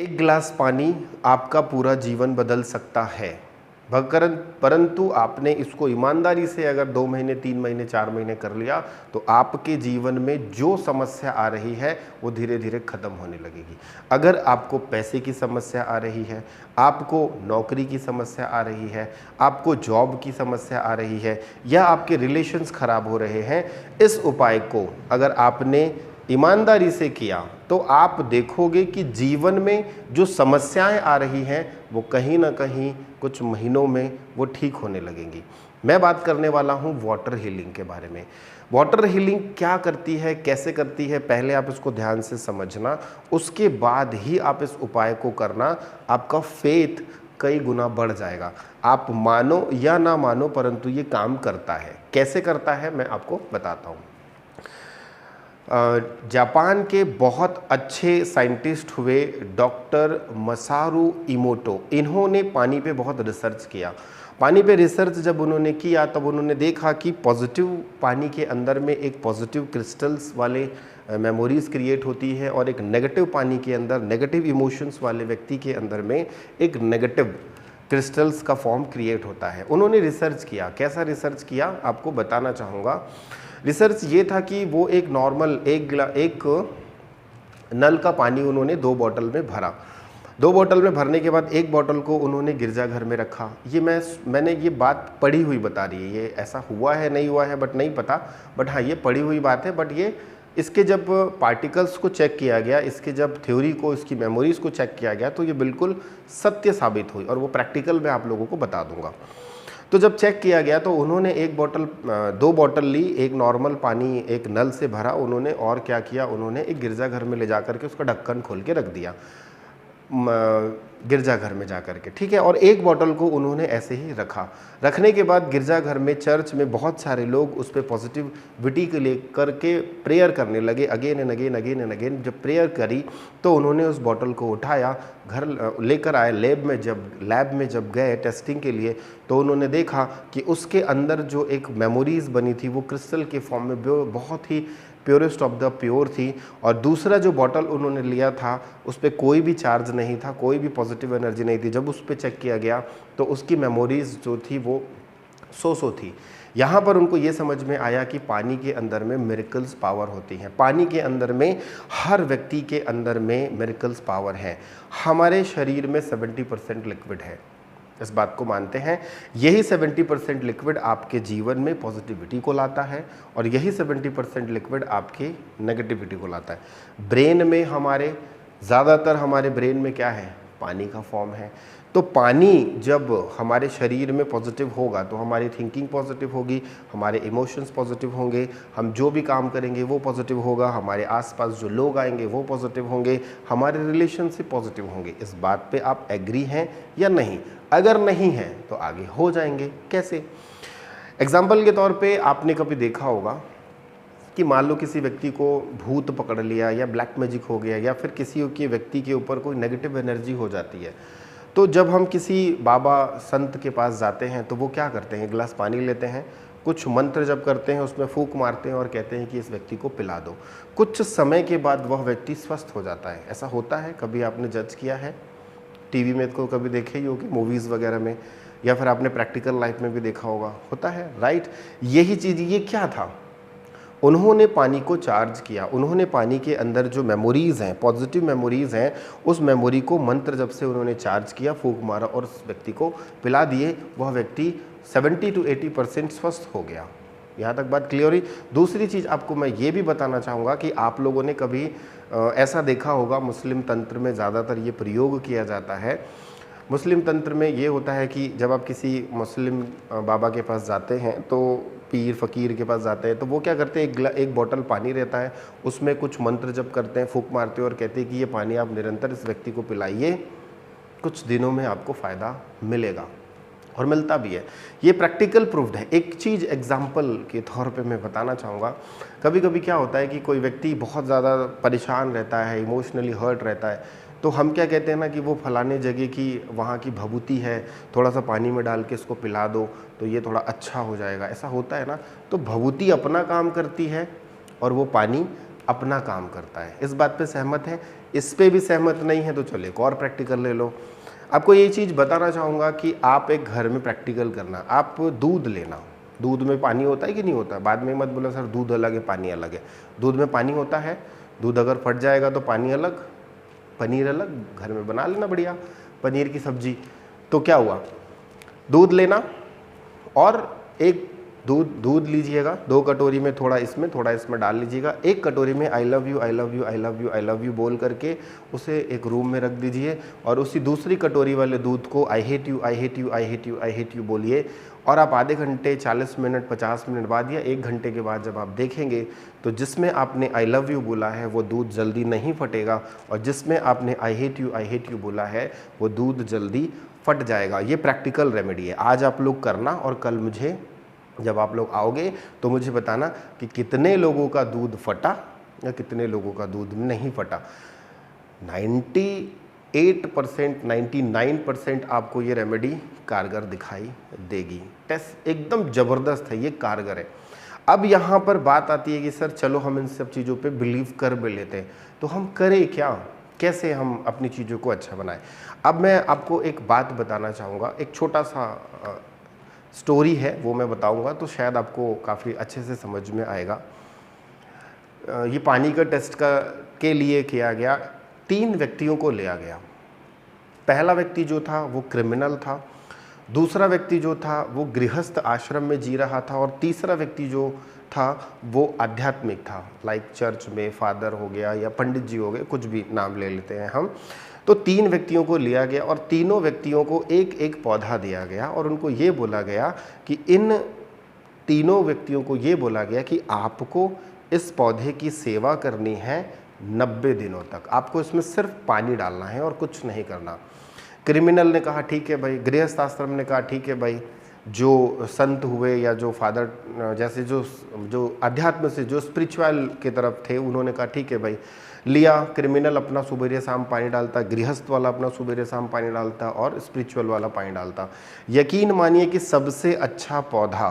एक गिलास पानी आपका पूरा जीवन बदल सकता है, परंतु आपने इसको ईमानदारी से अगर 2 महीने, 3 महीने, 4 महीने कर लिया तो आपके जीवन में जो समस्या आ रही है वो धीरे धीरे ख़त्म होने लगेगी। अगर आपको पैसे की समस्या आ रही है, आपको नौकरी की समस्या आ रही है, आपको जॉब की समस्या आ रही है या आपके रिलेशंस ख़राब हो रहे हैं, इस उपाय को अगर आपने ईमानदारी से किया तो आप देखोगे कि जीवन में जो समस्याएं आ रही हैं वो कहीं ना कहीं कुछ महीनों में वो ठीक होने लगेंगी। मैं बात करने वाला हूं वाटर हीलिंग के बारे में। वाटर हीलिंग क्या करती है, कैसे करती है, पहले आप इसको ध्यान से समझना, उसके बाद ही आप इस उपाय को करना। आपका फेथ कई गुना बढ़ जाएगा। आप मानो या ना मानो, परंतु ये काम करता है। कैसे करता है मैं आपको बताता हूँ। जापान के बहुत अच्छे साइंटिस्ट हुए डॉक्टर मसारू इमोटो, इन्होंने पानी पे बहुत रिसर्च किया। पानी पे रिसर्च जब उन्होंने किया तब उन्होंने देखा कि पॉजिटिव पानी के अंदर में एक पॉजिटिव क्रिस्टल्स वाले मेमोरीज क्रिएट होती है और एक नेगेटिव पानी के अंदर, नेगेटिव इमोशंस वाले व्यक्ति के अंदर में एक नेगेटिव क्रिस्टल्स का फॉर्म क्रिएट होता है। उन्होंने रिसर्च किया। कैसा रिसर्च किया आपको बताना चाहूँगा। रिसर्च ये था कि वो एक नॉर्मल एक नल का पानी उन्होंने 2 बॉटल में भरा। 2 बॉटल में भरने के बाद एक बॉटल को उन्होंने गिरजाघर में रखा। ये मैंने ये बात पढ़ी हुई बता रही है, ये ऐसा हुआ है नहीं हुआ है बट नहीं पता, बट हाँ ये पढ़ी हुई बात है। बट ये इसके जब पार्टिकल्स को चेक किया गया, इसके जब थ्योरी को, इसकी मेमोरीज को चेक किया गया तो ये बिल्कुल सत्य साबित हुई और वो प्रैक्टिकल मैं आप लोगों को बता दूंगा। तो जब चेक किया गया तो उन्होंने 2 बॉटल ली, एक नॉर्मल पानी एक नल से भरा उन्होंने, और क्या किया उन्होंने एक गिरजाघर में ले जा करके उसका ढक्कन खोल के रख दिया गिरजाघर में जा करके, ठीक है। और एक बॉटल को उन्होंने ऐसे ही रखा। रखने के बाद गिरजाघर में, चर्च में बहुत सारे लोग उस पर पॉजिटिविटी के लिए करके प्रेयर करने लगे, again and again, again and again. जब प्रेयर करी तो उन्होंने उस बॉटल को उठाया, घर लेकर आए। लैब में जब गए टेस्टिंग के लिए तो उन्होंने देखा कि उसके अंदर जो एक मेमोरीज बनी थी वो क्रिस्टल के फॉर्म में बहुत ही प्योरेस्ट ऑफ द प्योर थी। और दूसरा जो बॉटल उन्होंने लिया था उस पर कोई भी चार्ज नहीं था, कोई भी पॉजिटिव एनर्जी नहीं थी। जब उस पर चेक किया गया तो उसकी मेमोरीज जो थी वो 100 थी। यहाँ पर उनको ये समझ में आया कि पानी के अंदर में मिरेकल्स पावर होती हैं। पानी के अंदर में, हर व्यक्ति के अंदर में मिरेकल्स पावर है। हमारे शरीर में 70% लिक्विड है, इस बात को मानते हैं। यही 70% लिक्विड आपके जीवन में पॉजिटिविटी को लाता है और यही 70% लिक्विड आपकी नेगेटिविटी को लाता है। ब्रेन में ज़्यादातर हमारे ब्रेन में क्या है, पानी का फॉर्म है। तो पानी जब हमारे शरीर में पॉजिटिव होगा तो हमारी थिंकिंग पॉजिटिव होगी, हमारे इमोशंस पॉजिटिव होंगे, हम जो भी काम करेंगे वो पॉजिटिव होगा, हमारे आसपास जो लोग आएंगे वो पॉजिटिव होंगे, हमारे रिलेशनशिप पॉजिटिव होंगे। इस बात पे आप एग्री हैं या नहीं? अगर नहीं है तो आगे हो जाएंगे। कैसे? एग्जाम्पल के तौर पे आपने कभी देखा होगा कि मान लो किसी व्यक्ति को भूत पकड़ लिया या ब्लैक मैजिक हो गया या फिर किसी के व्यक्ति के ऊपर कोई नेगेटिव एनर्जी हो जाती है, तो जब हम किसी बाबा संत के पास जाते हैं तो वो क्या करते हैं, गिलास पानी लेते हैं, कुछ मंत्र जप करते हैं, उसमें फूंक मारते हैं और कहते हैं कि इस व्यक्ति को पिला दो। कुछ समय के बाद वह व्यक्ति स्वस्थ हो जाता है। ऐसा होता है, कभी आपने जज किया है? टीवी में तो कभी देखे ही होगी, मूवीज़ वगैरह में, या फिर आपने प्रैक्टिकल लाइफ में भी देखा होगा, होता है, राइट। यही चीज़, ये क्या था, उन्होंने पानी को चार्ज किया। उन्होंने पानी के अंदर जो मेमोरीज़ हैं, पॉजिटिव मेमोरीज़ हैं, उस मेमोरी को मंत्र जब से उन्होंने चार्ज किया, फूंक मारा और उस व्यक्ति को पिला दिए। वह व्यक्ति 70 to 80% स्वस्थ हो गया। यहाँ तक बात क्लियर हुई। दूसरी चीज़ आपको मैं ये भी बताना चाहूँगा कि आप लोगों ने कभी ऐसा देखा होगा, मुस्लिम तंत्र में ज़्यादातर ये प्रयोग किया जाता है। मुस्लिम तंत्र में ये होता है कि जब आप किसी मुस्लिम बाबा के पास जाते हैं, तो पीर फ़कीर के पास जाते हैं, तो वो क्या करते हैं, एक बॉटल पानी रहता है, उसमें कुछ मंत्र जप करते हैं, फूंक मारते हैं और कहते हैं कि ये पानी आप निरंतर इस व्यक्ति को पिलाइए, कुछ दिनों में आपको फ़ायदा मिलेगा, और मिलता भी है। ये प्रैक्टिकल प्रूव्ड है। एक चीज़ एग्जाम्पल के तौर पे मैं बताना चाहूँगा, कभी कभी क्या होता है कि कोई व्यक्ति बहुत ज़्यादा परेशान रहता है, इमोशनली हर्ट रहता है, तो हम क्या कहते हैं ना कि वो फलाने जगह की वहाँ की भभूति है, थोड़ा सा पानी में डाल के इसको पिला दो तो ये थोड़ा अच्छा हो जाएगा। ऐसा होता है ना। तो भभूति अपना काम करती है और वो पानी अपना काम करता है। इस बात पे सहमत है? इस पे भी सहमत नहीं है तो चलो एक और प्रैक्टिकल ले लो। आपको ये चीज़ बताना चाहूँगा कि आप एक घर में प्रैक्टिकल करना, आप दूध लेना, दूध में पानी होता है कि नहीं होता? बाद में मत बोला सर दूध अलग है पानी अलग है। दूध में पानी होता है, दूध अगर फट जाएगा तो पानी अलग, पनीर अलग, घर में बना लेना बढ़िया पनीर की सब्जी। तो क्या हुआ, दूध लेना और एक दूध लीजिएगा, 2 कटोरी में थोड़ा इसमें डाल लीजिएगा। 1 कटोरी में I love you I love you I love you I love you बोल करके उसे एक रूम में रख दीजिए और उसी दूसरी कटोरी वाले दूध को I hate you I hate you I hate you I hate you बोलिए। और आप आधे घंटे, 40 मिनट, 50 मिनट बाद या 1 घंटे के बाद जब आप देखेंगे तो जिसमें आपने आई लव यू बोला है वो दूध जल्दी नहीं फटेगा और जिसमें आपने आई हेट यू बोला है वो दूध जल्दी फट जाएगा। ये प्रैक्टिकल रेमेडी है, आज आप लोग करना और कल मुझे जब आप लोग आओगे तो मुझे बताना कि कितने लोगों का दूध फटा या कितने लोगों का दूध नहीं फटा। 98%, 99% आपको ये रेमेडी कारगर दिखाई देगी। टेस्ट एकदम ज़बरदस्त है, ये कारगर है। अब यहाँ पर बात आती है कि सर चलो हम इन सब चीज़ों पे बिलीव कर भी लेते हैं, तो हम करें क्या, कैसे हम अपनी चीज़ों को अच्छा बनाएं। अब मैं आपको एक बात बताना चाहूँगा, एक छोटा सा स्टोरी है वो मैं बताऊंगा तो शायद आपको काफ़ी अच्छे से समझ में आएगा। ये पानी का टेस्ट के लिए किया गया, 3 व्यक्तियों को लिया गया। पहला व्यक्ति जो था वो क्रिमिनल था, दूसरा व्यक्ति जो था वो गृहस्थ आश्रम में जी रहा था और तीसरा व्यक्ति जो था वो आध्यात्मिक था, लाइक चर्च में फादर हो गया या पंडित जी हो गए, कुछ भी नाम ले लेते हैं हम। तो 3 व्यक्तियों को लिया गया और तीनों व्यक्तियों को एक एक पौधा दिया गया और उनको ये बोला गया कि इन तीनों व्यक्तियों को ये बोला गया कि आपको इस पौधे की सेवा करनी है 90 दिनों तक, आपको इसमें सिर्फ पानी डालना है और कुछ नहीं करना। क्रिमिनल ने कहा ठीक है भाई, गृहस्थ आश्रम ने कहा ठीक है भाई, जो संत हुए या जो फादर जैसे जो अध्यात्म से जो स्पिरिचुअल की तरफ थे उन्होंने कहा ठीक है भाई। लिया, क्रिमिनल अपना सुबह शाम पानी डालता, गृहस्थ वाला अपना सुबह शाम पानी डालता और स्पिरिचुअल वाला पानी डालता। यकीन मानिए कि सबसे अच्छा पौधा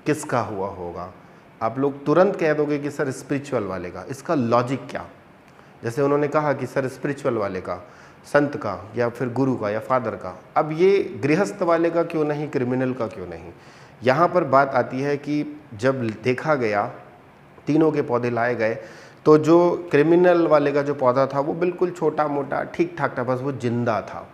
किसका हुआ होगा? आप लोग तुरंत कह दोगे कि सर स्पिरिचुअल वाले का। इसका लॉजिक क्या? जैसे उन्होंने कहा कि सर स्पिरिचुअल वाले का, संत का या फिर गुरु का या फादर का। अब ये गृहस्थ वाले का क्यों नहीं, क्रिमिनल का क्यों नहीं? यहाँ पर बात आती है कि जब देखा गया, तीनों के पौधे लाए गए, तो जो क्रिमिनल वाले का जो पौधा था वो बिल्कुल छोटा मोटा ठीक ठाक था, बस वो जिंदा था।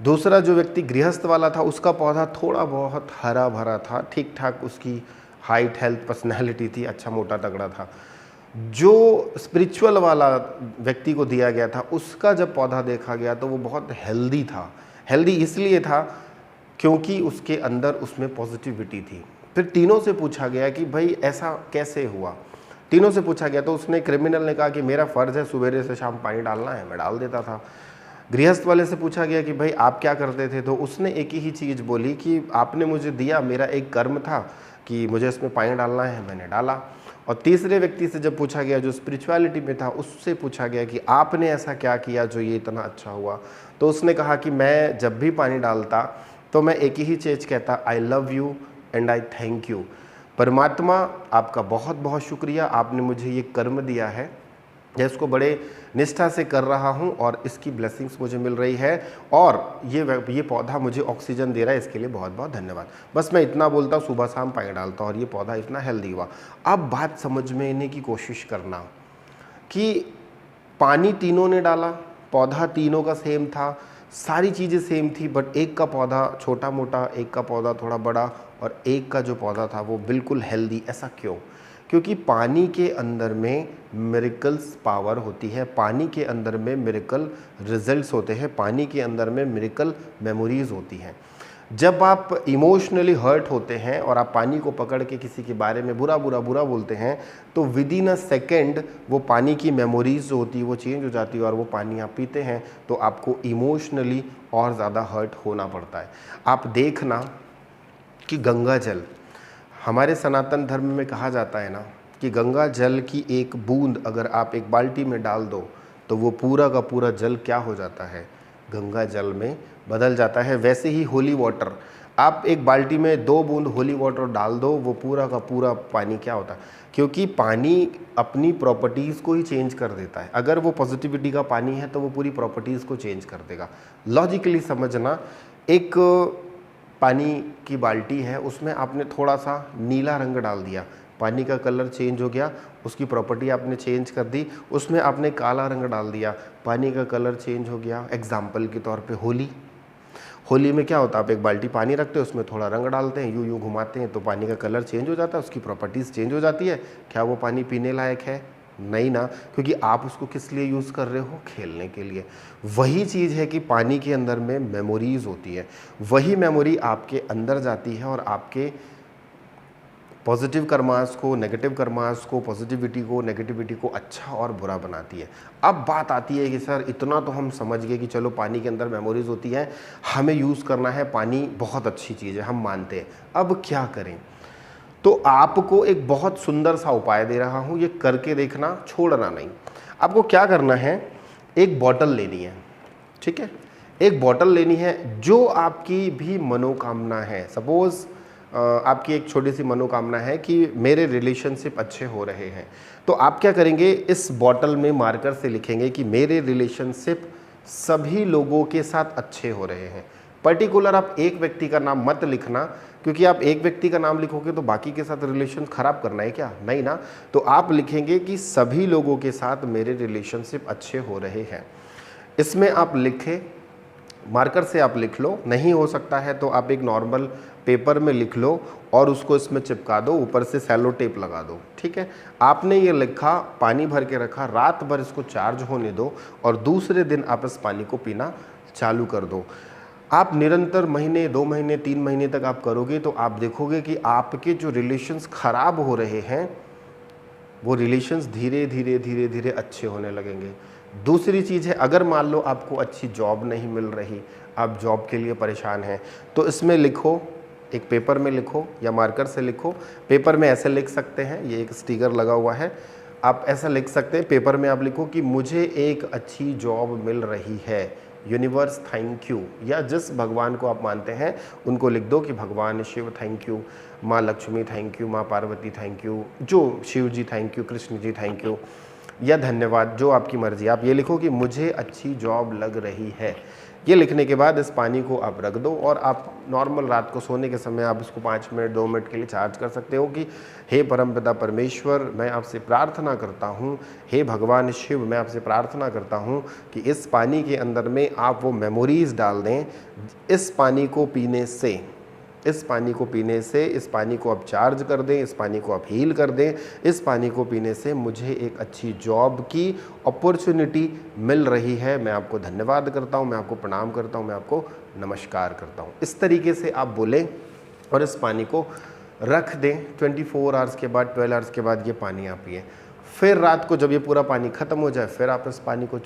दूसरा जो व्यक्ति गृहस्थ वाला था उसका पौधा थोड़ा बहुत हरा भरा था, ठीक ठाक उसकी हाइट, हेल्थ, पर्सनैलिटी थी, अच्छा मोटा तगड़ा था। जो स्पिरिचुअल वाला व्यक्ति को दिया गया था उसका जब पौधा देखा गया तो वो बहुत हेल्दी था। हेल्दी इसलिए था क्योंकि उसके अंदर उसमें पॉजिटिविटी थी। फिर तीनों से पूछा गया कि भाई ऐसा कैसे हुआ? तीनों से पूछा गया तो उसने, क्रिमिनल ने कहा कि मेरा फ़र्ज़ है सुबह से शाम पानी डालना है, मैं डाल देता था। गृहस्थ वाले से पूछा गया कि भाई आप क्या करते थे, तो उसने एक ही चीज़ बोली कि आपने मुझे दिया, मेरा एक कर्म था कि मुझे इसमें पानी डालना है, मैंने डाला। और तीसरे व्यक्ति से जब पूछा गया जो स्पिरिचुअलिटी में था, उससे पूछा गया कि आपने ऐसा क्या किया जो ये इतना अच्छा हुआ, तो उसने कहा कि मैं जब भी पानी डालता तो मैं एक ही चीज़ कहता, I love you and I thank you. परमात्मा आपका बहुत बहुत शुक्रिया, आपने मुझे ये कर्म दिया है, मैं इसको बड़े निष्ठा से कर रहा हूँ और इसकी ब्लेसिंग्स मुझे मिल रही है और ये पौधा मुझे ऑक्सीजन दे रहा है, इसके लिए बहुत बहुत धन्यवाद। बस मैं इतना बोलता, सुबह शाम पानी डालता और ये पौधा इतना हेल्दी हुआ। अब बात समझ में आने की कोशिश करना कि पानी तीनों ने डाला, पौधा तीनों का सेम था, सारी चीज़ें सेम थी, बट एक का पौधा छोटा मोटा, एक का पौधा थोड़ा बड़ा और एक का जो पौधा था वो बिल्कुल हेल्दी। ऐसा क्यों? क्योंकि पानी के अंदर में मिरेकल्स पावर होती है, पानी के अंदर में मिरेकल रिजल्ट्स होते हैं, पानी के अंदर में मिरेकल मेमोरीज होती हैं। जब आप इमोशनली हर्ट होते हैं और आप पानी को पकड़ के किसी के बारे में बुरा बोलते हैं तो विद इन अ सेकेंड वो पानी की मेमोरीज जो होती है वो चेंज हो जाती है और वो पानी आप पीते हैं तो आपको इमोशनली और ज़्यादा हर्ट होना पड़ता है। आप देखना कि गंगा जल, हमारे सनातन धर्म में कहा जाता है ना कि गंगा जल की एक बूंद अगर आप एक बाल्टी में डाल दो तो वो पूरा का पूरा जल क्या हो जाता है? गंगा जल में बदल जाता है। वैसे ही होली वाटर, आप एक बाल्टी में 2 बूंद होली वाटर डाल दो, वो पूरा का पूरा पानी क्या होता है, क्योंकि पानी अपनी प्रॉपर्टीज़ को ही चेंज कर देता है। अगर वो पॉजिटिविटी का पानी है तो वो पूरी प्रॉपर्टीज़ को चेंज कर देगा। लॉजिकली समझना, एक पानी की बाल्टी है, उसमें आपने थोड़ा सा नीला रंग डाल दिया, पानी का कलर चेंज हो गया, उसकी प्रॉपर्टी आपने चेंज कर दी। उसमें आपने काला रंग डाल दिया, पानी का कलर चेंज हो गया। एग्जाम्पल के तौर पे होली में क्या होता है, आप एक बाल्टी पानी रखते हैं, उसमें थोड़ा रंग डालते हैं, यूँ घुमाते हैं तो पानी का कलर चेंज हो जाता है, उसकी प्रॉपर्टीज़ चेंज हो जाती है। क्या वो पानी पीने लायक है? नहीं ना, क्योंकि आप उसको किस लिए यूज़ कर रहे हो? खेलने के लिए। वही चीज़ है कि पानी के अंदर में मेमोरीज़ होती है, वही मेमोरी आपके अंदर जाती है और आपके पॉजिटिव कर्मास को, नेगेटिव कर्मास को, पॉजिटिविटी को, नेगेटिविटी को अच्छा और बुरा बनाती है। अब बात आती है कि सर इतना तो हम समझ गए कि चलो पानी के अंदर मेमोरीज होती हैं, हमें यूज़ करना है, पानी बहुत अच्छी चीज़ है, हम मानते हैं, अब क्या करें? तो आपको एक बहुत सुंदर सा उपाय दे रहा हूँ, ये करके देखना, छोड़ना नहीं। आपको क्या करना है, एक बॉटल लेनी है, ठीक है, एक बॉटल लेनी है, जो आपकी भी मनोकामना है। सपोज़ आपकी एक छोटी सी मनोकामना है कि मेरे रिलेशनशिप अच्छे हो रहे हैं, तो आप क्या करेंगे, इस बॉटल में मार्कर से लिखेंगे कि मेरे रिलेशनशिप सभी लोगों के साथ अच्छे हो रहे हैं। पर्टिकुलर आप एक व्यक्ति का नाम मत लिखना, क्योंकि आप एक व्यक्ति का नाम लिखोगे तो बाकी के साथ रिलेशन खराब करना है क्या? नहीं ना। तो आप लिखेंगे कि सभी लोगों के साथ मेरे रिलेशनशिप अच्छे हो रहे हैं। इसमें आप लिखें, मार्कर से आप लिख लो, नहीं हो सकता है तो आप एक नॉर्मल पेपर में लिख लो और उसको इसमें चिपका दो, ऊपर से सेलो टेप लगा दो, ठीक है। आपने ये लिखा, पानी भर के रखा, रात भर इसको चार्ज होने दो और दूसरे दिन आप इस पानी को पीना चालू कर दो। आप निरंतर महीने, 2 महीने, 3 महीने तक आप करोगे तो आप देखोगे कि आपके जो रिलेशंस खराब हो रहे हैं वो रिलेशंस धीरे धीरे धीरे धीरे अच्छे होने लगेंगे। दूसरी चीज़ है, अगर मान लो आपको अच्छी जॉब नहीं मिल रही, आप जॉब के लिए परेशान हैं, तो इसमें लिखो, एक पेपर में लिखो या मार्कर से लिखो। पेपर में ऐसे लिख सकते हैं, ये एक स्टिकर लगा हुआ है, आप ऐसा लिख सकते हैं, पेपर में आप लिखो कि मुझे एक अच्छी जॉब मिल रही है, यूनिवर्स थैंक यू, या जिस भगवान को आप मानते हैं उनको लिख दो कि भगवान शिव थैंक यू, माँ लक्ष्मी थैंक यू, माँ पार्वती थैंक यू, जो Shiv ji thank you, Krishna ji thank you, या धन्यवाद, जो आपकी मर्जी। आप ये लिखो कि मुझे अच्छी जॉब लग रही है। ये लिखने के बाद इस पानी को आप रख दो और आप नॉर्मल रात को सोने के समय आप इसको 5 मिनट 2 मिनट के लिए चार्ज कर सकते हो कि हे परमपिता परमेश्वर, मैं आपसे प्रार्थना करता हूँ, हे भगवान शिव, मैं आपसे प्रार्थना करता हूँ कि इस पानी के अंदर में आप वो मेमोरीज़ डाल दें। इस पानी को पीने से, इस पानी को पीने से, इस पानी को आप चार्ज कर दें, इस पानी को आप हील कर दें, इस पानी को पीने से मुझे एक अच्छी जॉब की अपॉर्चुनिटी मिल रही है। मैं आपको धन्यवाद करता हूँ, मैं आपको प्रणाम करता हूँ, मैं आपको नमस्कार करता हूँ। इस तरीके से आप बोलें और इस पानी को रख दें। 24 आवर्स के बाद, 12 आवर्स के बाद ये पानी आप पिएँ। फिर रात को जब ये पूरा पानी ख़त्म हो जाए, फिर आप इस पानी को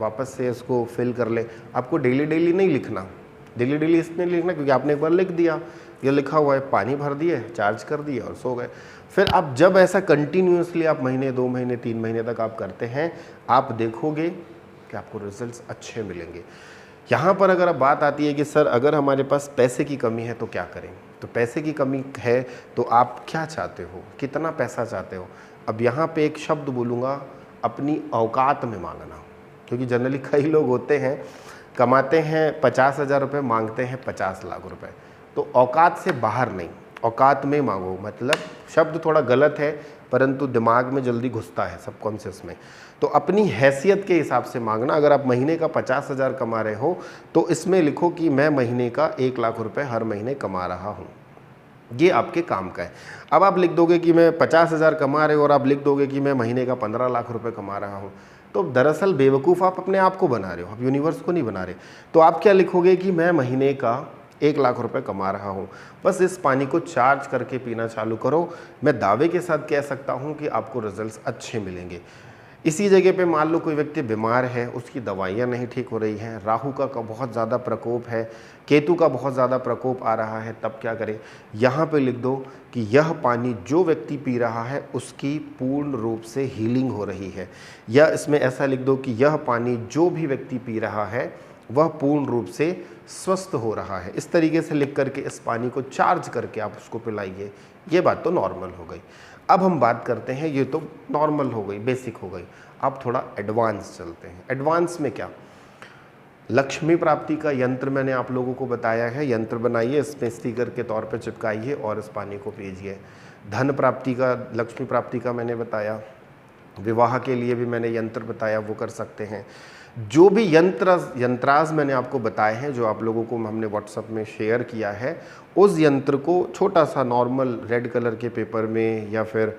वापस से इसको फिल कर लें। आपको डेली डेली नहीं लिखना, डेली डेली इसमें लिखना, क्योंकि आपने एक बार लिख दिया, ये लिखा हुआ है, पानी भर दिए, चार्ज कर दिए और सो गए। फिर आप जब ऐसा कंटिन्यूसली आप महीने, 2 महीने, 3 महीने तक आप करते हैं, आप देखोगे कि आपको रिजल्ट्स अच्छे मिलेंगे। यहाँ पर अगर अब बात आती है कि सर अगर हमारे पास पैसे की कमी है तो क्या करें, तो पैसे की कमी है तो आप क्या चाहते हो, कितना पैसा चाहते हो? अब यहाँ पे एक शब्द बोलूँगा, अपनी औकात में मांगना, क्योंकि जनरली कई लोग होते हैं कमाते हैं 50,000 रुपये, मांगते हैं 50 लाख रुपए। तो औकात से बाहर नहीं, औकात में मांगो। मतलब शब्द थोड़ा गलत है, परंतु दिमाग में जल्दी घुसता है, सबकॉन्शियस में। तो अपनी हैसियत के हिसाब से मांगना। अगर आप महीने का 50,000 कमा रहे हो तो इसमें लिखो कि मैं महीने का 1 लाख रुपए हर महीने कमा रहा हूँ, ये आपके काम का है। अब आप लिख दोगे कि मैं 50,000 कमा रहे हो और आप लिख दोगे कि मैं महीने का 15 लाख रुपए कमा रहा हूँ, तो दरअसल बेवकूफ़ आप अपने आप को बना रहे हो, आप यूनिवर्स को नहीं बना रहे। तो आप क्या लिखोगे कि मैं महीने का 1 लाख रुपए कमा रहा हूँ। बस इस पानी को चार्ज करके पीना चालू करो। मैं दावे के साथ कह सकता हूँ कि आपको रिजल्ट्स अच्छे मिलेंगे। इसी जगह पे मान लो कोई व्यक्ति बीमार है, उसकी दवाइयाँ नहीं ठीक हो रही हैं, राहु का बहुत ज़्यादा प्रकोप है, केतु का बहुत ज़्यादा प्रकोप आ रहा है, तब क्या करें? यहाँ पे लिख दो कि यह पानी जो व्यक्ति पी रहा है उसकी पूर्ण रूप से हीलिंग हो रही है। या इसमें ऐसा लिख दो कि यह पानी जो भी व्यक्ति पी रहा है वह पूर्ण रूप से स्वस्थ हो रहा है। इस तरीके से लिख करके इस पानी को चार्ज करके आप उसको पिलाइए। ये बात तो नॉर्मल हो गई। अब हम बात करते हैं, ये तो नॉर्मल हो गई, बेसिक हो गई। अब थोड़ा एडवांस चलते हैं। एडवांस में क्या, लक्ष्मी प्राप्ति का यंत्र मैंने आप लोगों को बताया है। यंत्र बनाइए, इसमें स्टिकर के तौर पे चिपकाइए और इस पानी को पीजिए। धन प्राप्ति का, लक्ष्मी प्राप्ति का मैंने बताया। विवाह के लिए भी मैंने यंत्र बताया, वो कर सकते हैं। जो भी यंत्राज मैंने आपको बताए हैं, जो आप लोगों को हमने व्हाट्सएप में शेयर किया है, उस यंत्र को छोटा सा नॉर्मल रेड कलर के पेपर में या फिर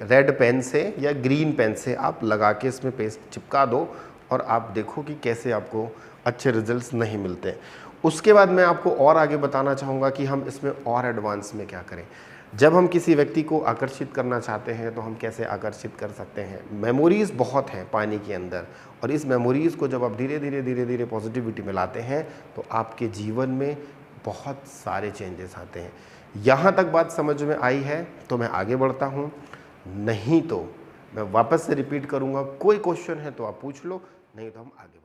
रेड पेन से या ग्रीन पेन से आप लगा के इसमें पेस्ट चिपका दो और आप देखो कि कैसे आपको अच्छे रिजल्ट्स नहीं मिलते। उसके बाद मैं आपको और आगे बताना चाहूँगा कि हम इसमें और एडवांस में क्या करें। जब हम किसी व्यक्ति को आकर्षित करना चाहते हैं तो हम कैसे आकर्षित कर सकते हैं। मेमोरीज़ बहुत हैं पानी के अंदर, और इस मेमोरीज़ को जब आप धीरे धीरे पॉजिटिविटी में लाते हैं तो आपके जीवन में बहुत सारे चेंजेस आते हैं। यहाँ तक बात समझ में आई है तो मैं आगे बढ़ता हूँ, नहीं तो मैं वापस से रिपीट करूँगा। कोई क्वेश्चन है तो आप पूछ लो, नहीं तो हम आगे